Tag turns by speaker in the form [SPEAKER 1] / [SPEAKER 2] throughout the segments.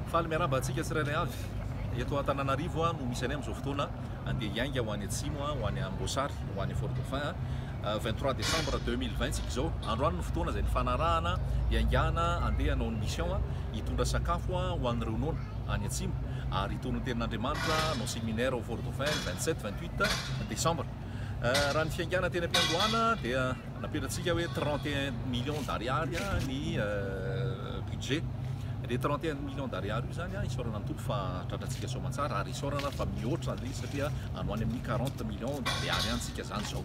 [SPEAKER 1] Faly miarahaba antsika tsirairay avy. Eto Antananarivo no misy anay amin'izao fotoana andeha hiainga ho any Atsimo, ho any Amboasary, ho any Fort Dauphin. 23 décembre 2020 tsika izao. Androany no fotoana izay nifanarahana hiaingana andeha hanao ny mission hitondra sakafo ho an'ireo nona any Atsimo. Ary itony tenin'Andriamanitra no séminaire au Fort Dauphin 27-28 décembre. Raha ny fiaingana teny am-piandohana dia napetratsika hoe 31 millions d'ariary ny budget. Le 31 millions d'ariary io zany isaorana ny tompy fa tratratsika soamantsara ary isaorana fa mihoatra ny satria anoany amin'ny 40 millions d'ariary antsika zany zao.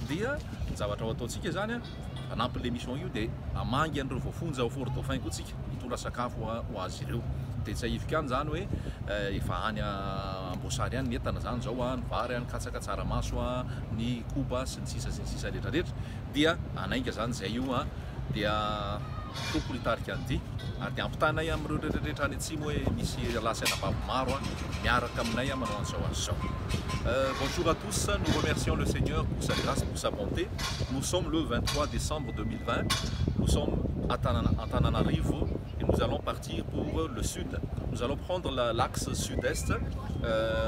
[SPEAKER 1] Dia ny zavatra ho ataontsika zany anampy l'émission io dia amangy an'ireo voafonja au Fort Dauphin koa tsika hitondra sakafo ho azy ireo. Dia tsy ahivika any zany hoe efa any Amboasary any ny entana zany zao ny vary, ny katsaka tsaramaso, ny koba sy ny sisa rehetrarehetra. Dia anainga zany zay io dia tompo litarika an'ity ary dia ampitanay amin'ireo rehetrarehetra any Atsimo hoe misy lasana babo maro miaraka aminay manao an'izao. Bonjour à tous, nous remercions le Seigneur pour sa grâce, pour sa bonté. Nous sommes le 23 décembre 2020, nous sommes à Antananarivo et nous allons partir pour le sud. Nous allons prendre l'axe sud-est,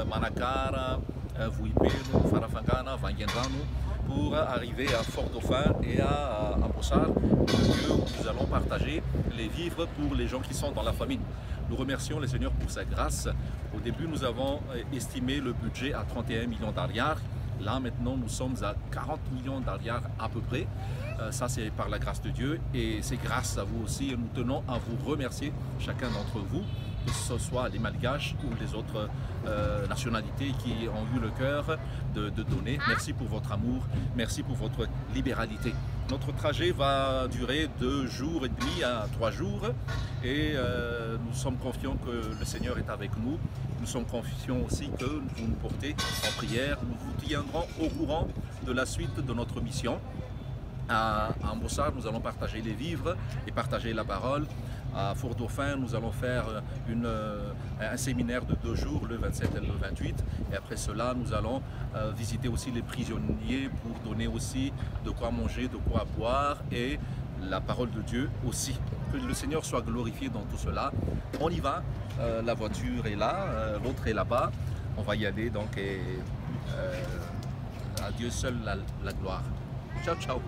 [SPEAKER 1] Manakara, Vuipeno, Farafangana, Vanguendrano, pour arriver à Fort Dauphin et à Amboasary, où nous allons partager les vivres pour les gens qui sont dans la famine. Nous remercions le Seigneur pour sa grâce. Au début, nous avons estimé le budget à 31 millions d'ariary. Là, maintenant, nous sommes à 40 millions d'ariary à peu près. Ça, c'est par la grâce de Dieu et c'est grâce à vous aussi. Et nous tenons à vous remercier, chacun d'entre vous, que ce soit les Malgaches ou les autres nationalités qui ont eu le cœur de donner. Merci pour votre amour, merci pour votre libéralité. Notre trajet va durer 2 jours et demi à 3 jours et nous sommes confiants que le Seigneur est avec nous. Nous sommes confiants aussi que vous nous portez en prière. Nous vous tiendrons au courant de la suite de notre mission. À Amboasary, nous allons partager les vivres et partager la parole. À Fort Dauphin, nous allons faire un séminaire de 2 jours, le 27 et le 28. Et après cela, nous allons visiter aussi les prisonniers pour donner aussi de quoi manger, de quoi boire et la parole de Dieu aussi. Que le Seigneur soit glorifié dans tout cela. On y va, la voiture est là, l'autre est là-bas. On va y aller donc et à Dieu seul la gloire. Ciao, ciao.